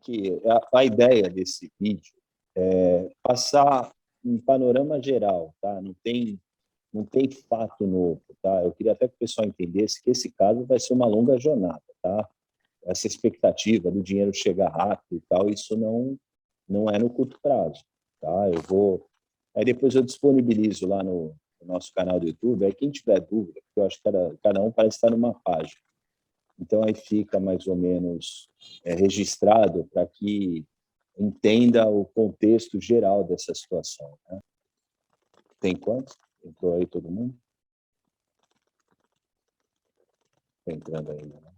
que a ideia desse vídeo é passar um panorama geral, tá? Não tem fato novo, tá? Eu queria até que o pessoal entendesse que esse caso vai ser uma longa jornada, tá? Essa expectativa do dinheiro chegar rápido e tal, isso não é no curto prazo, tá? Aí depois eu disponibilizo lá no nosso canal do YouTube, aí quem tiver dúvida, porque eu acho que cada um parece estar numa página. Então, aí fica mais ou menos registrado para que entenda o contexto geral dessa situação, né? Tem quantos? Entrou aí todo mundo? Está entrando ainda, né?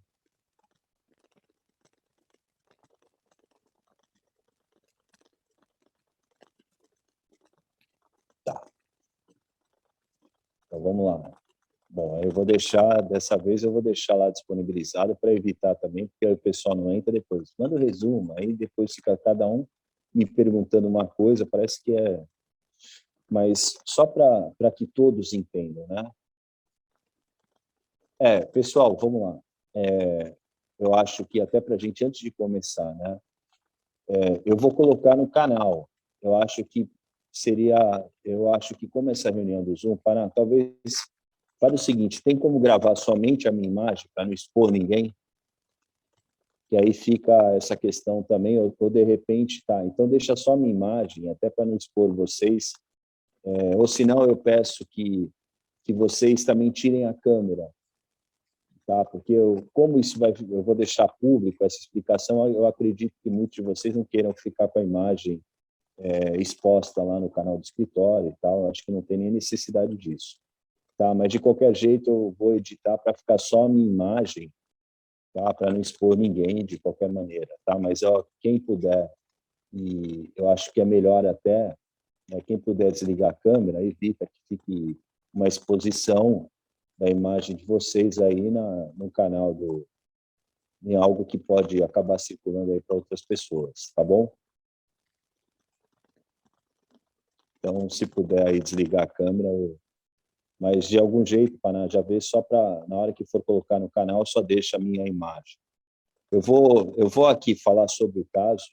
Tá. Então, vamos lá. Bom, eu vou deixar, dessa vez eu vou deixar lá disponibilizado para evitar também, porque aí o pessoal não entra depois. Manda o resumo, aí depois fica cada um me perguntando uma coisa, parece que é... Mas só para que todos entendam, né? Pessoal, vamos lá. Eu acho que até para a gente, antes de começar, né? Eu vou colocar no canal. Eu acho que como essa reunião do Zoom, talvez para o seguinte, tem como gravar somente a minha imagem para não expor ninguém? Que aí fica essa questão também, ou de repente, tá, então deixa só a minha imagem, até para não expor vocês, ou senão eu peço que vocês também tirem a câmera, tá? Porque como isso eu vou deixar público essa explicação, eu acredito que muitos de vocês não queiram ficar com a imagem exposta lá no canal do escritório e tal, acho que não tem nem necessidade disso, tá? Mas de qualquer jeito eu vou editar para ficar só a minha imagem, tá? Para não expor ninguém de qualquer maneira, tá? Mas quem puder, e eu acho que é melhor até, né, quem puder desligar a câmera, evita que fique uma exposição da imagem de vocês aí no canal em algo que pode acabar circulando aí para outras pessoas, tá bom? Então, se puder aí desligar a câmera, mas de algum jeito, para já ver, só para, na hora que for colocar no canal, só deixa a minha imagem. Eu vou aqui falar sobre o caso,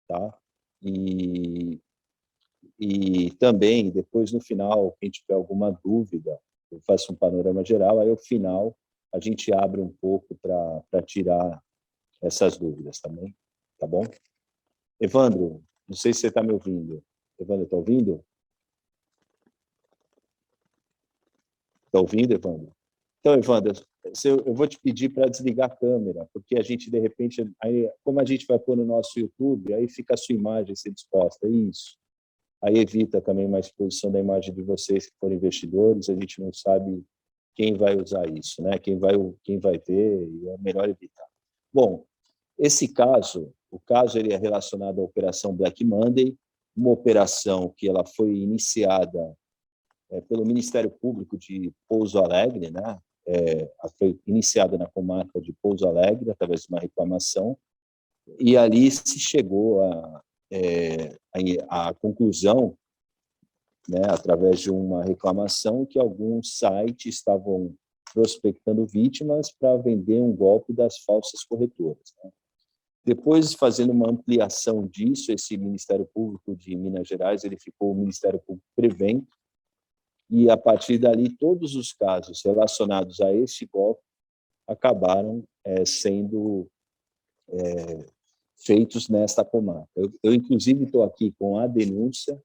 tá? E também, depois, no final, quem tiver alguma dúvida, eu faço um panorama geral, aí, no final, a gente abre um pouco para tirar essas dúvidas também, tá bom? Evandro, não sei se você está me ouvindo. Evandro, está ouvindo? Está ouvindo, Evandro? Então, Evandro, eu vou te pedir para desligar a câmera, porque a gente, de repente, aí, como a gente vai pôr no nosso YouTube, aí fica a sua imagem ser disposta, isso. Aí evita também uma exposição da imagem de vocês que forem investidores, a gente não sabe quem vai usar isso, né? Quem vai ver, e é melhor evitar. Bom, o caso ele é relacionado à Operação Black Monday, uma operação que ela foi iniciada pelo Ministério Público de Pouso Alegre, né? Foi iniciada na comarca de Pouso Alegre, através de uma reclamação, e ali se chegou à conclusão, né, através de uma reclamação, que alguns sites estavam prospectando vítimas para vender um golpe das falsas corretoras, né? Depois, fazendo uma ampliação disso, esse Ministério Público de Minas Gerais, ele ficou o Ministério Público Prevento, e, a partir dali, todos os casos relacionados a esse golpe acabaram sendo feitos nesta comarca. Eu inclusive, estou aqui com a denúncia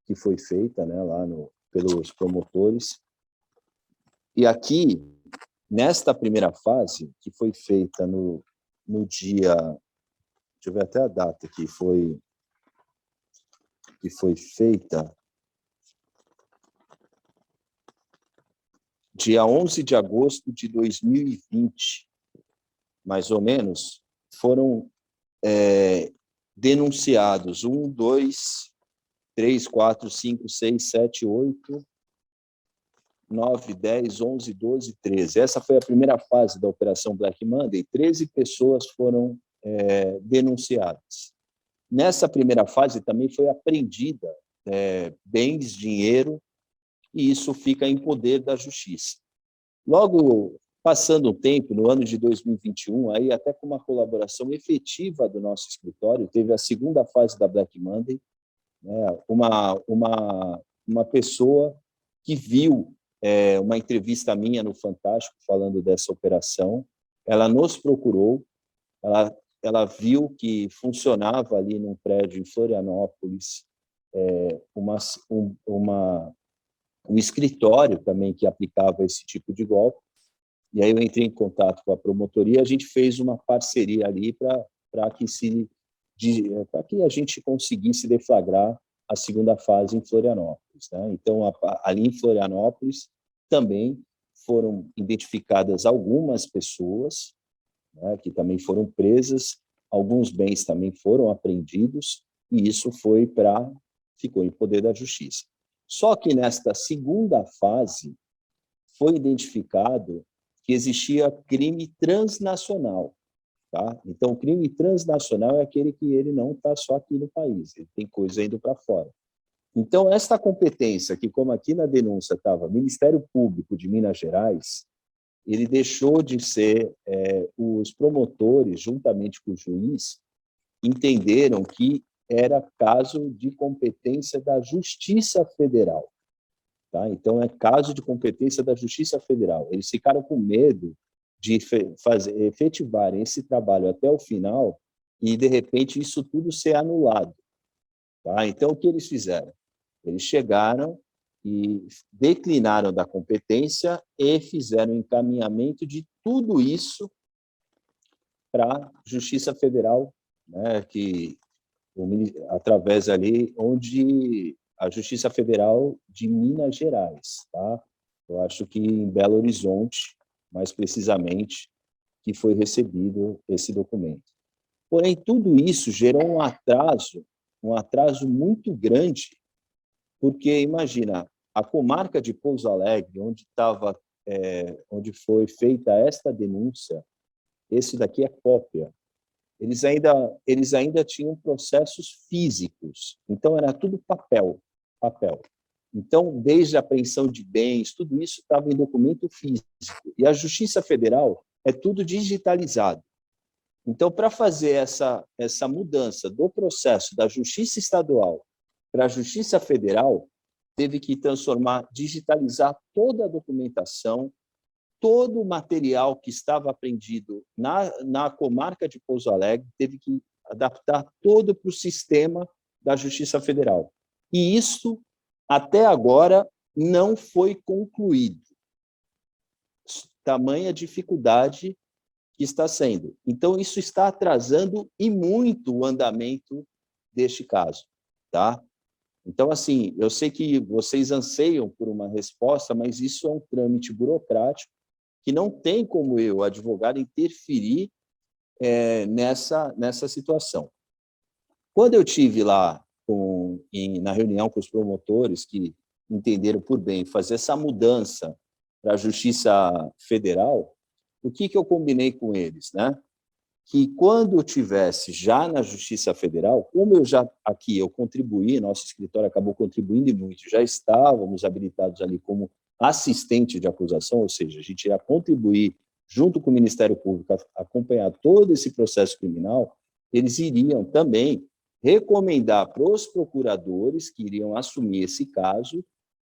que foi feita, né, lá pelos promotores. E aqui, nesta primeira fase, que foi feita no dia... Deixa eu ver até a data que foi feita. Dia 11 de agosto de 2020, mais ou menos, foram denunciados 1, 2, 3, 4, 5, 6, 7, 8, 9, 10, 11, 12, 13. Essa foi a primeira fase da Operação Black Monday. 13 pessoas foram denunciadas. Nessa primeira fase também foi apreendida bens, dinheiro, e isso fica em poder da Justiça. Logo Passando o tempo, no ano de 2021, aí até com uma colaboração efetiva do nosso escritório, teve a segunda fase da Black Monday, né? Uma pessoa que viu uma entrevista minha no Fantástico falando dessa operação, ela nos procurou, ela viu que funcionava ali num prédio em Florianópolis um escritório também que aplicava esse tipo de golpe. E aí eu entrei em contato com a promotoria, a gente fez uma parceria ali para que a gente conseguisse deflagrar a segunda fase em Florianópolis, né? Então, ali em Florianópolis também foram identificadas algumas pessoas, né, que também foram presas, alguns bens também foram apreendidos, e isso ficou em poder da justiça. Só que nesta segunda fase foi identificado que existia crime transnacional. Tá? Então, o crime transnacional é aquele que ele não está só aqui no país, ele tem coisa indo para fora. Então, esta competência, que como aqui na denúncia estava Ministério Público de Minas Gerais, ele deixou de ser, os promotores, juntamente com o juiz, entenderam que era caso de competência da Justiça Federal. Tá? Então, é caso de competência da Justiça Federal. Eles ficaram com medo de efetivarem esse trabalho até o final e, de repente, isso tudo ser anulado. Tá? Então, o que eles fizeram? Eles chegaram e declinaram da competência e fizeram encaminhamento de tudo isso para a Justiça Federal, né, que através ali onde a Justiça Federal de Minas Gerais, tá? Eu acho que em Belo Horizonte, mais precisamente, que foi recebido esse documento. Porém, tudo isso gerou um atraso muito grande, porque imagina, a comarca de Pouso Alegre, onde foi feita esta denúncia, esse daqui é cópia. Eles ainda tinham processos físicos, então era tudo papel. Então, desde a apreensão de bens, tudo isso estava em documento físico. E a Justiça Federal é tudo digitalizado. Então, para fazer essa mudança do processo da Justiça Estadual para a Justiça Federal, teve que digitalizar toda a documentação, todo o material que estava apreendido na comarca de Pouso Alegre, teve que adaptar todo para o sistema da Justiça Federal. E isso, até agora, não foi concluído. Tamanha dificuldade que está sendo. Então, isso está atrasando e muito o andamento deste caso. Tá? Então, assim, eu sei que vocês anseiam por uma resposta, mas isso é um trâmite burocrático que não tem como eu, advogado, interferir nessa situação. Quando eu tive lá na reunião com os promotores que entenderam por bem fazer essa mudança para a Justiça Federal, o que eu combinei com eles, né? Que quando eu tivesse já na Justiça Federal, como eu contribuí, nosso escritório acabou contribuindo muito, já estávamos habilitados ali como assistente de acusação, ou seja, a gente ia contribuir junto com o Ministério Público, acompanhar todo esse processo criminal, eles iriam também recomendar para os procuradores que iriam assumir esse caso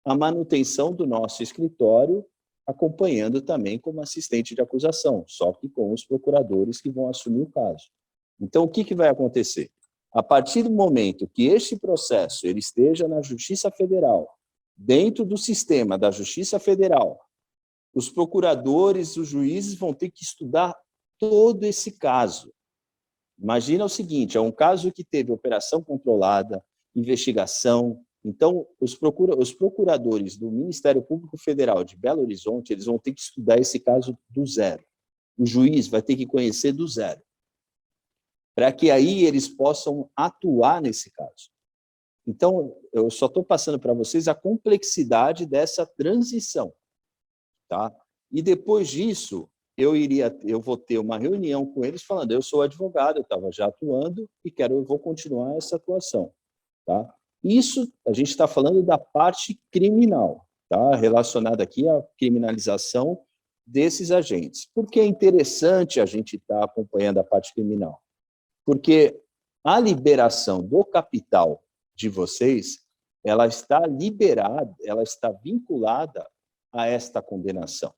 a manutenção do nosso escritório, acompanhando também como assistente de acusação, só que com os procuradores que vão assumir o caso. Então, o que vai acontecer? A partir do momento que este processo ele esteja na Justiça Federal, dentro do sistema da Justiça Federal, os procuradores, os juízes vão ter que estudar todo esse caso. Imagina o seguinte, é um caso que teve operação controlada, investigação. Então, os procuradores do Ministério Público Federal de Belo Horizonte, eles vão ter que estudar esse caso do zero. O juiz vai ter que conhecer do zero, para que aí eles possam atuar nesse caso. Então, eu só estou passando para vocês a complexidade dessa transição. Tá? E depois disso, eu vou ter uma reunião com eles falando, eu sou advogado, eu estava já atuando e eu vou continuar essa atuação. Tá? Isso, a gente está falando da parte criminal, tá? Relacionada aqui à criminalização desses agentes. Por que é interessante a gente estar acompanhando a parte criminal? Porque a liberação do capital de vocês, ela está liberada, ela está vinculada a esta condenação.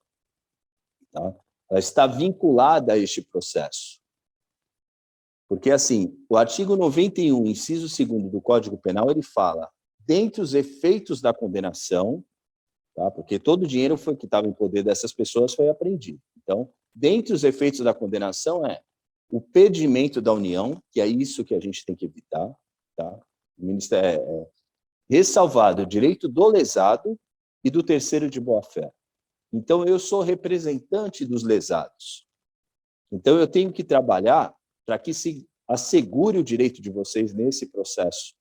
Tá? Ela está vinculada a este processo. Porque, assim, o artigo 91, inciso 2º do Código Penal, ele fala, dentre os efeitos da condenação, tá? Porque todo o dinheiro que estava em poder dessas pessoas foi apreendido. Então, dentre os efeitos da condenação o perdimento da união, que é isso que a gente tem que evitar, tá? O Ministério ressalvado o direito do lesado e do terceiro de boa-fé. Então, eu sou representante dos lesados. Então, eu tenho que trabalhar para que se assegure o direito de vocês nesse processo.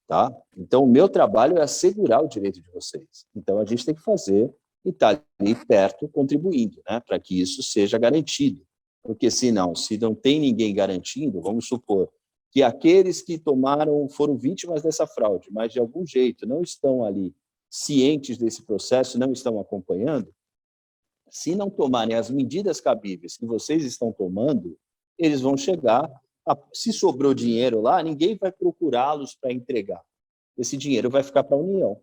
Tá? Então, o meu trabalho é assegurar o direito de vocês. Então, a gente tem que fazer e estar ali perto, contribuindo, né, para que isso seja garantido. Porque, se não tem ninguém garantindo, vamos supor que aqueles que foram vítimas dessa fraude, mas de algum jeito não estão ali cientes desse processo, não estão acompanhando, se não tomarem as medidas cabíveis que vocês estão tomando, eles vão chegar, se sobrou dinheiro lá, ninguém vai procurá-los para entregar. Esse dinheiro vai ficar para a União.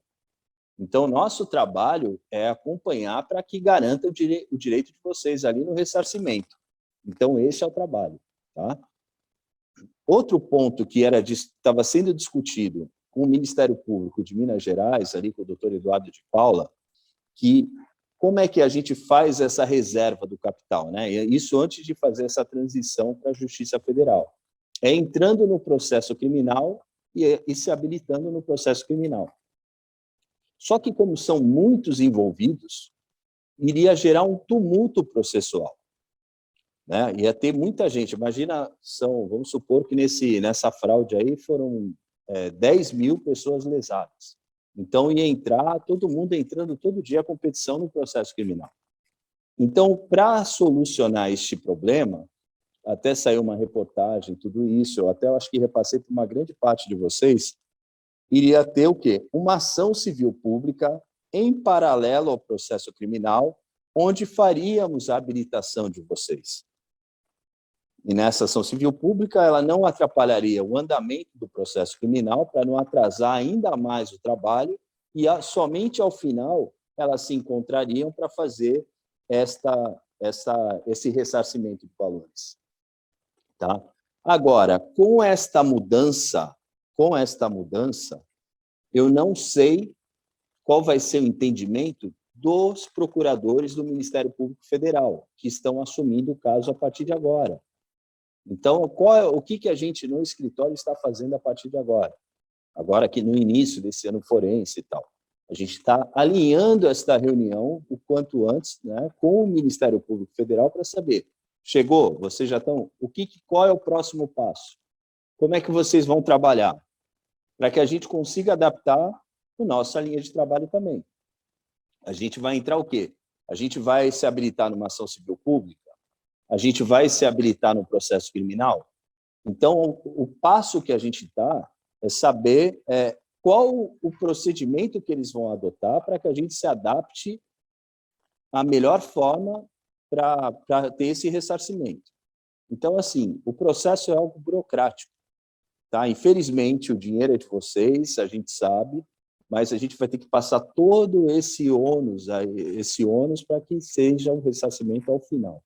Então, nosso trabalho é acompanhar para que garanta o direito de vocês ali no ressarcimento. Então, esse é o trabalho. Tá? Outro ponto que estava sendo discutido com o Ministério Público de Minas Gerais, ali com o doutor Eduardo de Paula, que como é que a gente faz essa reserva do capital, né? Isso antes de fazer essa transição para a Justiça Federal. É entrando no processo criminal e se habilitando no processo criminal. Só que, como são muitos envolvidos, iria gerar um tumulto processual. Né? Ia ter muita gente. Imagina, vamos supor que nessa fraude aí foram 10 mil pessoas lesadas. Então, ia entrar todo mundo entrando todo dia a competição no processo criminal. Então, para solucionar este problema, até saiu uma reportagem, tudo isso, eu acho que repassei para uma grande parte de vocês, iria ter o quê? Uma ação civil pública em paralelo ao processo criminal, onde faríamos a habilitação de vocês. E nessa ação civil pública, ela não atrapalharia o andamento do processo criminal para não atrasar ainda mais o trabalho e somente ao final elas se encontrariam para fazer esse ressarcimento de valores. Tá? Agora, com esta mudança, eu não sei qual vai ser o entendimento dos procuradores do Ministério Público Federal, que estão assumindo o caso a partir de agora. Então, o que a gente no escritório está fazendo a partir de agora? Agora que no início desse ano forense e tal. A gente está alinhando esta reunião o quanto antes, né, com o Ministério Público Federal para saber, chegou, vocês já estão, qual é o próximo passo? Como é que vocês vão trabalhar? Para que a gente consiga adaptar a nossa linha de trabalho também. A gente vai entrar o quê? A gente vai se habilitar numa ação civil pública? A gente vai se habilitar no processo criminal? Então, o passo que a gente está é saber qual o procedimento que eles vão adotar para que a gente se adapte à melhor forma para ter esse ressarcimento. Então, assim, o processo é algo burocrático. Tá? Infelizmente, o dinheiro é de vocês, a gente sabe, mas a gente vai ter que passar todo esse ônus para que seja um ressarcimento ao final.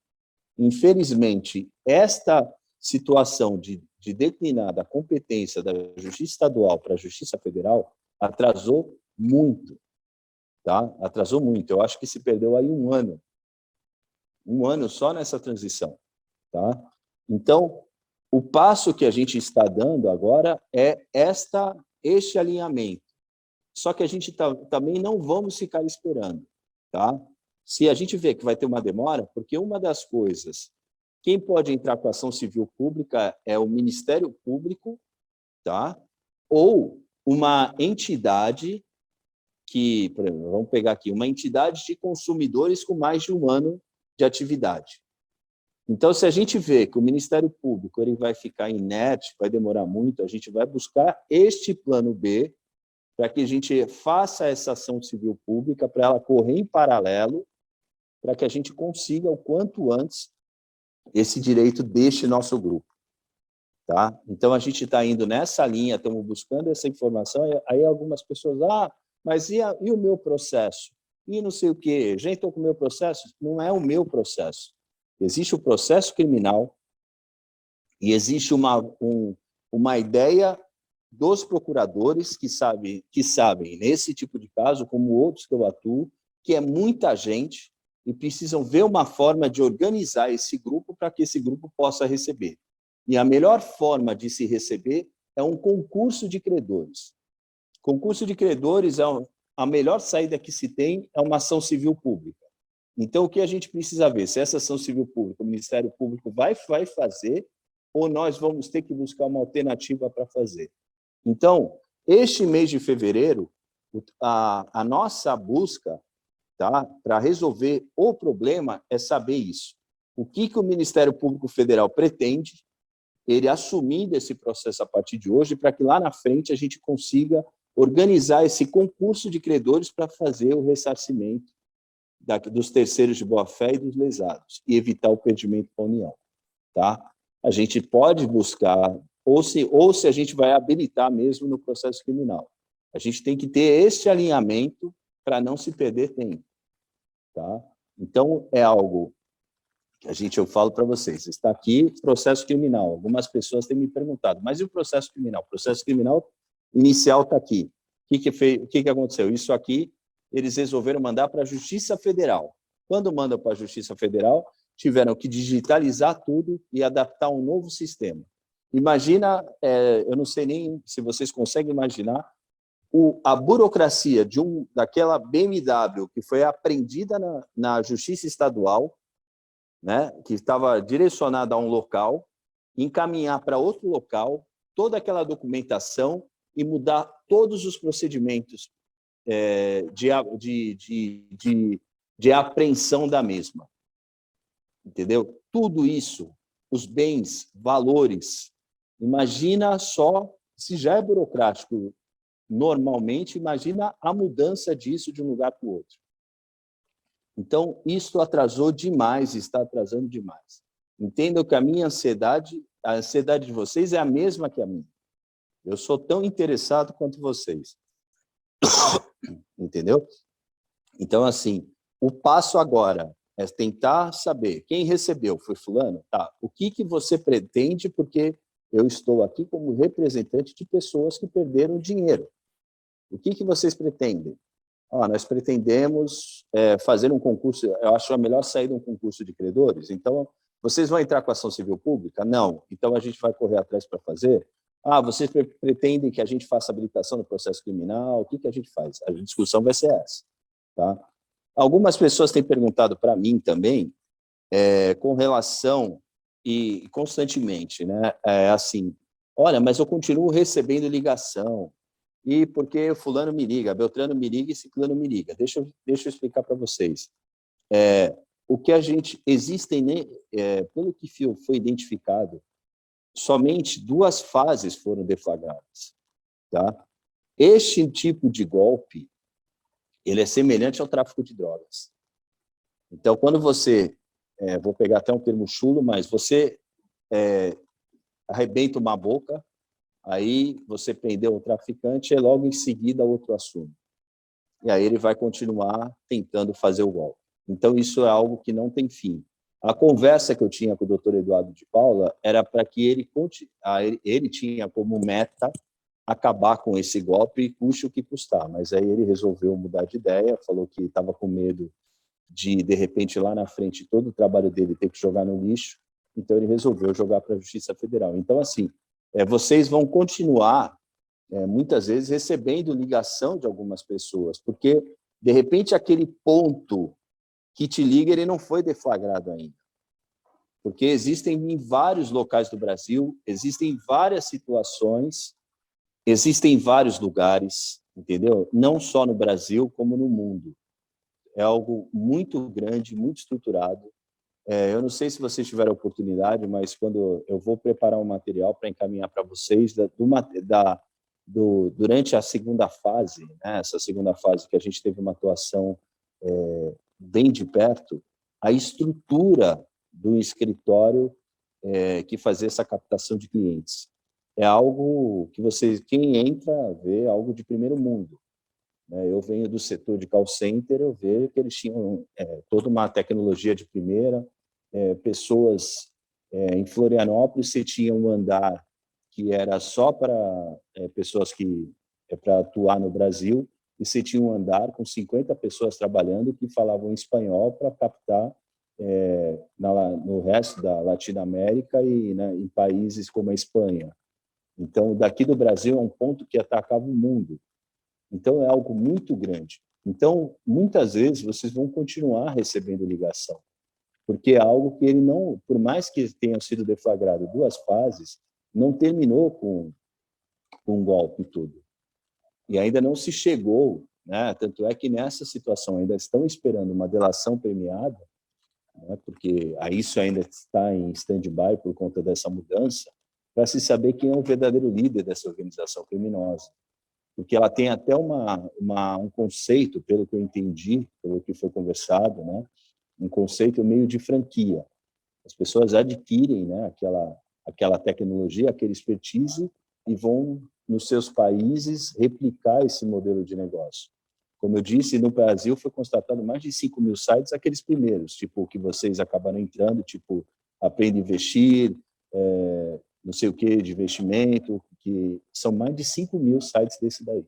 Infelizmente, esta situação de declinar da competência da Justiça Estadual para a Justiça Federal atrasou muito, tá? Atrasou muito. Eu acho que se perdeu aí um ano só nessa transição, tá? Então, o passo que a gente está dando agora é este alinhamento. Só que a gente também não vamos ficar esperando, tá? Se a gente vê que vai ter uma demora, porque uma das coisas, quem pode entrar com ação civil pública é o Ministério Público, tá? Ou uma entidade que, por exemplo, vamos pegar aqui, uma entidade de consumidores com mais de um ano de atividade. Então, se a gente vê que o Ministério Público ele vai ficar inerte, vai demorar muito, a gente vai buscar este plano B para que a gente faça essa ação civil pública, para ela correr em paralelo, para que a gente consiga, o quanto antes, esse direito deste nosso grupo. Tá? Então, a gente está indo nessa linha, estamos buscando essa informação, aí algumas pessoas, mas e o meu processo? E não sei o quê, gente, estou com o meu processo? Não é o meu processo. Existe o processo criminal e existe uma ideia dos procuradores que sabem, nesse tipo de caso, como outros que eu atuo, que é muita gente e precisam ver uma forma de organizar esse grupo para que esse grupo possa receber. E a melhor forma de se receber é um concurso de credores. Concurso de credores, a melhor saída que se tem é uma ação civil pública. Então, o que a gente precisa ver? Se essa ação civil pública, o Ministério Público vai fazer, ou nós vamos ter que buscar uma alternativa para fazer. Então, este mês de fevereiro, a nossa busca, tá, para resolver o problema é saber isso. O que o Ministério Público Federal pretende, ele assumindo esse processo a partir de hoje, para que lá na frente a gente consiga organizar esse concurso de credores para fazer o ressarcimento dos terceiros de boa-fé e dos lesados, e evitar o perdimento da União. Tá? A gente pode buscar, ou se a gente vai habilitar mesmo no processo criminal. A gente tem que ter esse alinhamento para não se perder tempo. Tá? Então, é algo que eu falo para vocês, está aqui processo criminal. Algumas pessoas têm me perguntado, mas e o processo criminal? O processo criminal inicial está aqui. O que aconteceu? Isso aqui, eles resolveram mandar para a Justiça Federal. Quando mandam para a Justiça Federal, tiveram que digitalizar tudo e adaptar um novo sistema. Imagina, eu não sei nem se vocês conseguem imaginar, a burocracia daquela BMW que foi apreendida na Justiça Estadual, né, que estava direcionada a um local, encaminhar para outro local toda aquela documentação e mudar todos os procedimentos de apreensão da mesma. Entendeu? Tudo isso, os bens, valores, imagina só, se já é burocrático normalmente, imagina a mudança disso de um lugar para o outro. Então, isso atrasou demais, está atrasando demais. Entendam que a ansiedade de vocês é a mesma que a minha. Eu sou tão interessado quanto vocês. Entendeu? Então, assim, o passo agora é tentar saber quem recebeu, foi fulano? Tá. O que você pretende, porque eu estou aqui como representante de pessoas que perderam dinheiro. O que vocês pretendem? Nós pretendemos fazer um concurso, eu acho a melhor saída um concurso de credores, então, vocês vão entrar com a ação civil pública? Não. Então, a gente vai correr atrás para fazer? Vocês pretendem que a gente faça habilitação no processo criminal? O que a gente faz? A discussão vai ser essa. Tá? Algumas pessoas têm perguntado para mim também, com relação, e constantemente, né, assim, olha, mas eu continuo recebendo ligação, e porque o fulano me liga, Beltrano me liga e ciclano me liga. Deixa eu explicar para vocês. O que existem, pelo que foi identificado, somente 2 fases foram deflagradas. Tá? Este tipo de golpe, ele é semelhante ao tráfico de drogas. Então, quando você, vou pegar até um termo chulo, mas você arrebenta uma boca, aí você prendeu o traficante e logo em seguida outro assume. E aí ele vai continuar tentando fazer o golpe. Então, isso é algo que não tem fim. A conversa que eu tinha com o doutor Eduardo de Paula era para que ele tinha como meta acabar com esse golpe, custe o que custar. Mas aí ele resolveu mudar de ideia, falou que estava com medo de repente, lá na frente, todo o trabalho dele ter que jogar no lixo, então ele resolveu jogar para a Justiça Federal. Então, assim, vocês vão continuar, muitas vezes, recebendo ligação de algumas pessoas, porque, de repente, aquele ponto que te liga, ele não foi deflagrado ainda. Porque existem em vários locais do Brasil, existem várias situações, existem vários lugares, entendeu? Não só no Brasil, como no mundo. É algo muito grande, muito estruturado. Eu não sei se vocês tiveram a oportunidade, mas quando eu vou preparar um material para encaminhar para vocês, durante a segunda fase, né, essa segunda fase que a gente teve uma atuação bem de perto, a estrutura do escritório que fazia essa captação de clientes. É algo que quem entra, vê algo de primeiro mundo. Eu venho do setor de call center, eu vejo que eles tinham toda uma tecnologia de primeira, pessoas em Florianópolis, você tinha um andar que era só para pessoas que para atuar no Brasil, e você tinha um andar com 50 pessoas trabalhando que falavam espanhol para captar no resto da Latinoamérica e, né, em países como a Espanha. Então, daqui do Brasil é um ponto que atacava o mundo. Então, é algo muito grande. Então, muitas vezes, vocês vão continuar recebendo ligação, porque é algo que ele não, por mais que tenha sido deflagrado 2 fases, não terminou com um golpe todo. E ainda não se chegou, né? Tanto é que nessa situação ainda estão esperando uma delação premiada, né? Porque isso ainda está em stand-by por conta dessa mudança, para se saber quem é o verdadeiro líder dessa organização criminosa. Porque ela tem até um conceito, pelo que eu entendi, pelo que foi conversado, né? Um conceito meio de franquia. As pessoas adquirem, né, aquela tecnologia, aquele expertise e vão, nos seus países, replicar esse modelo de negócio. Como eu disse, no Brasil foi constatado mais de 5.000 sites, aqueles primeiros, tipo, que vocês acabaram entrando, tipo, Aprenda a Investir, não sei o que, de investimento, que são mais de 5.000 sites desse daí.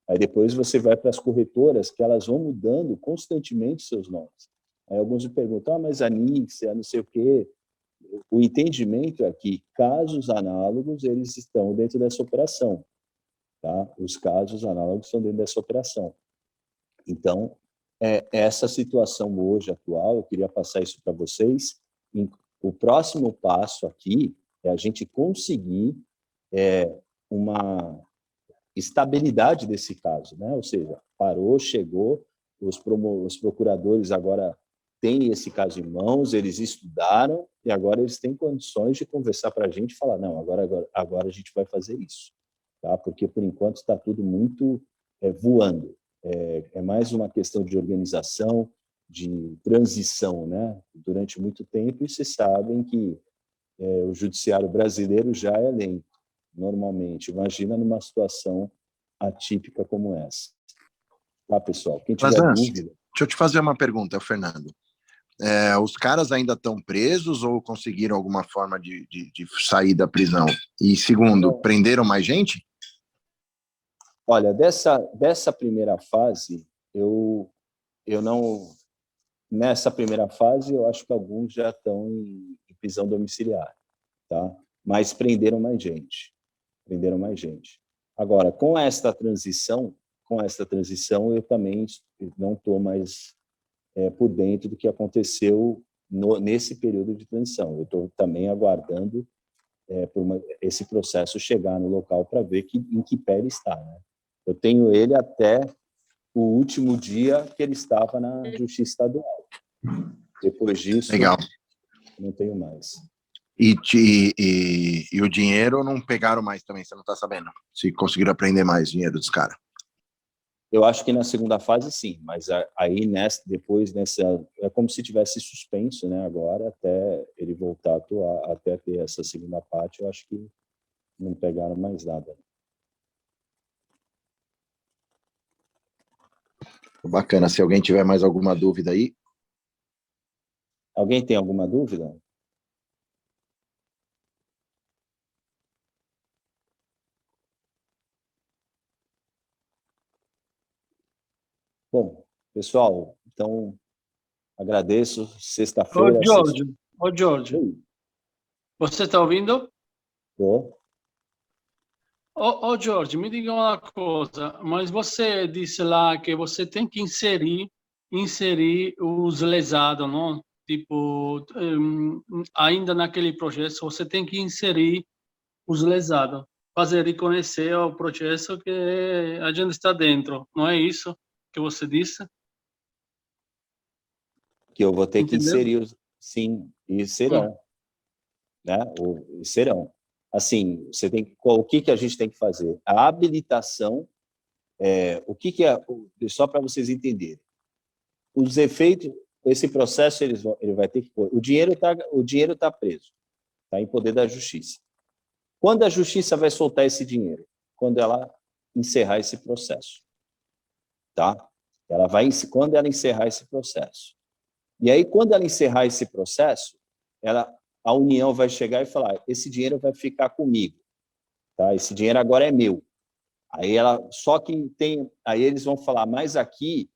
Aí depois você vai para as corretoras, que elas vão mudando constantemente seus nomes. Aí alguns me perguntam, mas a Nix, não sei o quê. O entendimento é que casos análogos, eles estão dentro dessa operação. Tá? Os casos análogos estão dentro dessa operação. Então, essa situação hoje, atual, eu queria passar isso para vocês. O próximo passo aqui é a gente conseguir uma estabilidade desse caso, né? Ou seja, parou, chegou, os procuradores agora têm esse caso em mãos, eles estudaram e agora eles têm condições de conversar para a gente e falar, não, agora a gente vai fazer isso, tá? Porque por enquanto está tudo muito voando. É mais uma questão de organização, de transição, né? Durante muito tempo, e vocês sabem que o judiciário brasileiro já é lento, normalmente. Imagina numa situação atípica como essa. Tá, pessoal? Quem tiver dúvida... Deixa eu te fazer uma pergunta, Fernando. Os caras ainda estão presos ou conseguiram alguma forma de sair da prisão? E segundo, prenderam mais gente? Olha, dessa primeira fase, eu não... Nessa primeira fase, eu acho que alguns já estão em prisão domiciliar, tá? Mas prenderam mais gente. Prenderam mais gente. Agora, com esta transição, eu também não estou mais por dentro do que aconteceu nesse período de transição. Eu estou também aguardando esse processo chegar no local para ver em que pé ele está, né? Eu tenho ele até o último dia que ele estava na Justiça Estadual. Depois disso, legal, não tenho mais. E o dinheiro não pegaram mais também, você não está sabendo? Se conseguiram apreender mais dinheiro dos caras? Eu acho que na segunda fase, sim, mas aí depois é como se tivesse suspenso, né? Agora, até ele voltar a atuar, até ter essa segunda parte, eu acho que não pegaram mais nada. Bacana. Se alguém tiver mais alguma dúvida aí. Alguém tem alguma dúvida? Bom, pessoal, então agradeço. Sexta-feira... Ô, Jorge, você está ouvindo? Estou. Ô, Jorge, me diga uma coisa, mas você disse lá que você tem que inserir os lesados, não? Tipo, ainda naquele processo, você tem que inserir os lesados, fazer reconhecer o processo que a gente está dentro, não é isso que você disse? Que eu vou ter que Entendeu? inserir, sim, e serão, né? Ou serão. Assim, o que a gente tem que fazer? A habilitação, o que é, só para vocês entenderem, os efeitos, esse processo ele vai ter que pôr. O dinheiro tá preso, está em poder da justiça. Quando a justiça vai soltar esse dinheiro? Quando ela encerrar esse processo, tá? Quando ela encerrar esse processo. E aí, quando ela encerrar esse processo, a União vai chegar e falar: esse dinheiro vai ficar comigo, tá? Esse dinheiro agora é meu. Aí eles vão falar: mas aqui,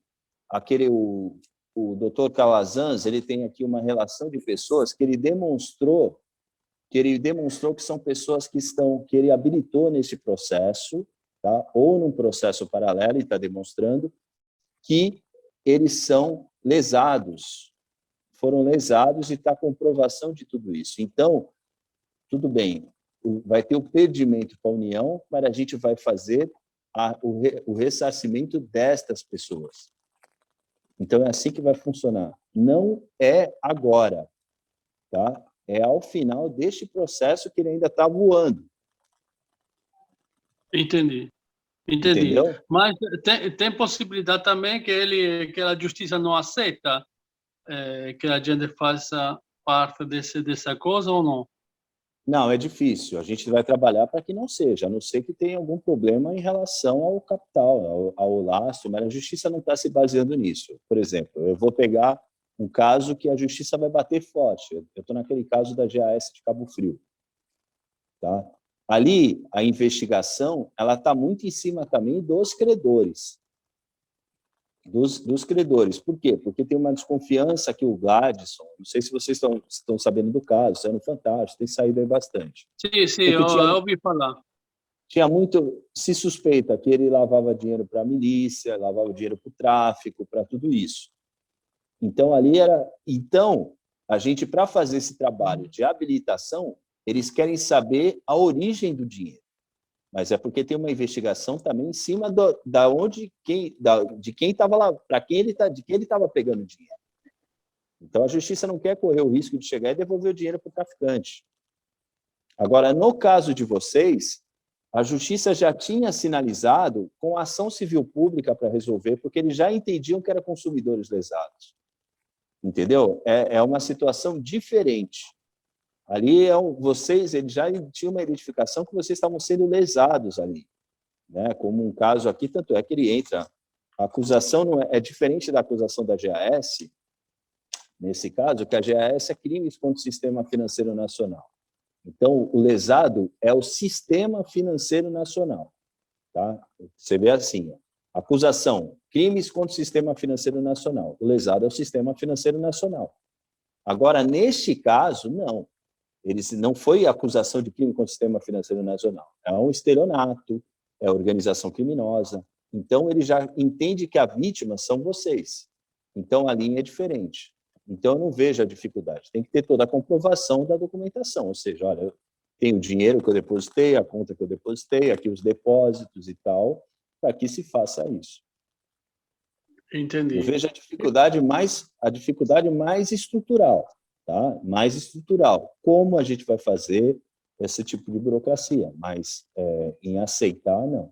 o Dr. Calazans, ele tem aqui uma relação de pessoas que ele demonstrou que são pessoas que ele habilitou nesse processo, tá? Ou num processo paralelo, e está demonstrando que eles são lesados, foram lesados, e está a comprovação de tudo isso. Então, tudo bem, vai ter o perdimento para a União, mas a gente vai fazer o ressarcimento destas pessoas. Então, é assim que vai funcionar. Não é agora, tá? É ao final deste processo que ele ainda está voando. Entendi. Entendeu? Mas tem possibilidade também que a justiça não aceita que a gente faça parte dessa coisa ou não? Não, é difícil. A gente vai trabalhar para que não seja, a não ser que tenha algum problema em relação ao capital, ao lastro, mas a justiça não está se baseando nisso. Por exemplo, eu vou pegar um caso que a justiça vai bater forte. Eu estou naquele caso da GAS de Cabo Frio. Tá? Ali, a investigação ela está muito em cima também dos credores. Dos credores. Por quê? Porque tem uma desconfiança que o Gladson, não sei se vocês estão sabendo do caso, saiu no Fantástico, tem saído aí bastante. Sim, eu ouvi falar. Tinha muito, se suspeita que ele lavava dinheiro para a milícia, lavava dinheiro para o tráfico, para tudo isso. Então, a gente, para fazer esse trabalho de habilitação, eles querem saber a origem do dinheiro. Mas é porque tem uma investigação também em cima de quem estava lá, de quem ele estava pegando dinheiro. Então, a justiça não quer correr o risco de chegar e devolver o dinheiro para o traficante. Agora, no caso de vocês, a justiça já tinha sinalizado com ação civil pública para resolver, porque eles já entendiam que eram consumidores lesados. Entendeu? É uma situação diferente. Ali, eles já tinham uma identificação que vocês estavam sendo lesados ali, né? Como um caso aqui, tanto é que ele entra. A acusação não é diferente da acusação da GAS, nesse caso, que a GAS é crimes contra o sistema financeiro nacional. Então, o lesado é o sistema financeiro nacional. Tá? Você vê assim, acusação, crimes contra o sistema financeiro nacional. O lesado é o sistema financeiro nacional. Agora, neste caso, não. Não foi acusação de crime contra o sistema financeiro nacional. É um estelionato, é organização criminosa. Então, ele já entende que a vítima são vocês. Então, a linha é diferente. Então, eu não vejo a dificuldade. Tem que ter toda a comprovação da documentação. Ou seja, olha, eu tenho o dinheiro que eu depositei, a conta que eu depositei, aqui os depósitos e tal, para que se faça isso. Entendi. Eu vejo a dificuldade mais estrutural. Tá? Mais estrutural. Como a gente vai fazer esse tipo de burocracia? Mas em aceitar, não.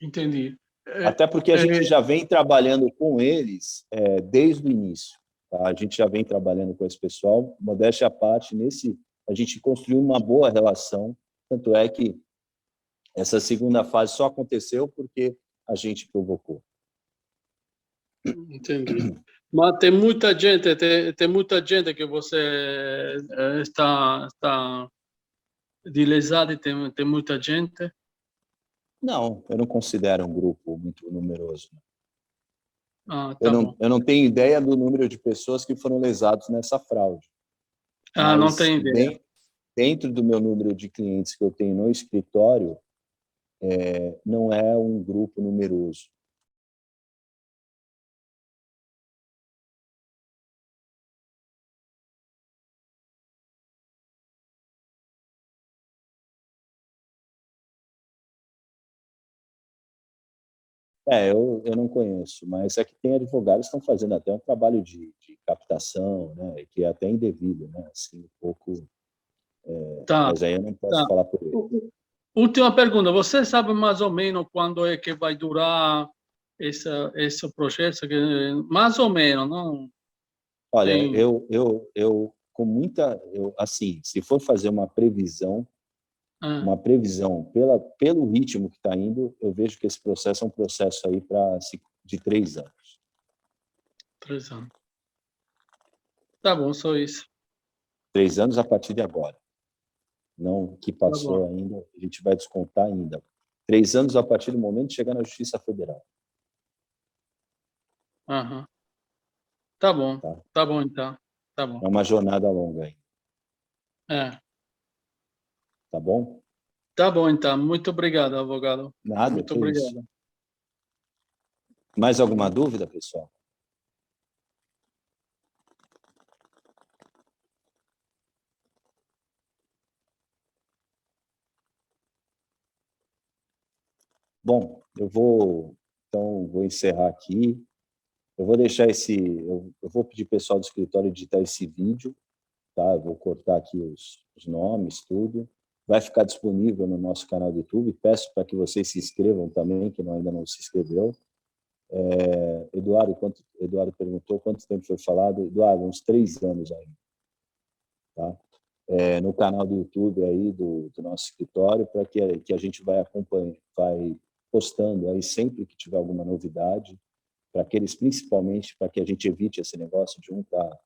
Entendi. Até porque a gente já vem trabalhando com eles desde o início. Tá? A gente já vem trabalhando com esse pessoal, modéstia à parte, a gente construiu uma boa relação, tanto é que essa segunda fase só aconteceu porque a gente provocou. Entendi. Mas tem muita gente que você está de lesado, tem muita gente? Não, eu não considero um grupo muito numeroso. Ah, tá bom. Eu não tenho ideia do número de pessoas que foram lesados nessa fraude. Ah, não tem ideia. Dentro do meu número de clientes que eu tenho no escritório, não é um grupo numeroso. Eu não conheço, mas é que tem advogados que estão fazendo até um trabalho de captação, né, que é até indevido, né, assim, um pouco... Tá. Mas aí eu não posso falar por ele. Última pergunta, você sabe mais ou menos quando é que vai durar esse processo, que mais ou menos, não? Olha, Tem... eu com muita, assim, se for fazer uma previsão pelo ritmo que está indo, eu vejo que esse processo é um processo aí de 3 anos. 3 anos. Tá bom, só isso. 3 anos a partir de agora. Não que passou ainda, a gente vai descontar ainda. 3 anos a partir do momento de chegar na Justiça Federal. Aham. Tá bom. Tá bom, então. Tá bom. É uma jornada longa aí. Tá bom? Tá bom, então. Muito obrigado, advogado. Nada, muito obrigado. Isso. Mais alguma dúvida, pessoal? Bom, vou encerrar aqui. Eu vou deixar eu vou pedir para o pessoal do escritório editar esse vídeo, tá? Eu vou cortar aqui os nomes, tudo. Vai ficar disponível no nosso canal do YouTube. Peço para que vocês se inscrevam também, que ainda não se inscreveu. Eduardo perguntou quanto tempo foi falado. Eduardo, uns 3 anos ainda. Tá? No canal do YouTube aí do nosso escritório, para que a gente vai acompanhando, vai postando aí sempre que tiver alguma novidade, principalmente para que a gente evite esse negócio de estar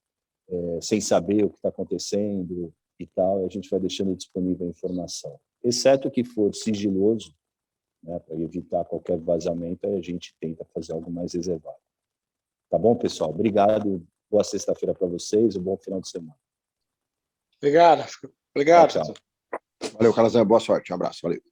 sem saber o que está acontecendo e tal, a gente vai deixando disponível a informação. Exceto que for sigiloso, né, para evitar qualquer vazamento, aí a gente tenta fazer algo mais reservado. Tá bom, pessoal? Obrigado. Boa sexta-feira para vocês, um bom final de semana. Obrigado. Tchau. Valeu, Calazan. Boa sorte. Um abraço. Valeu.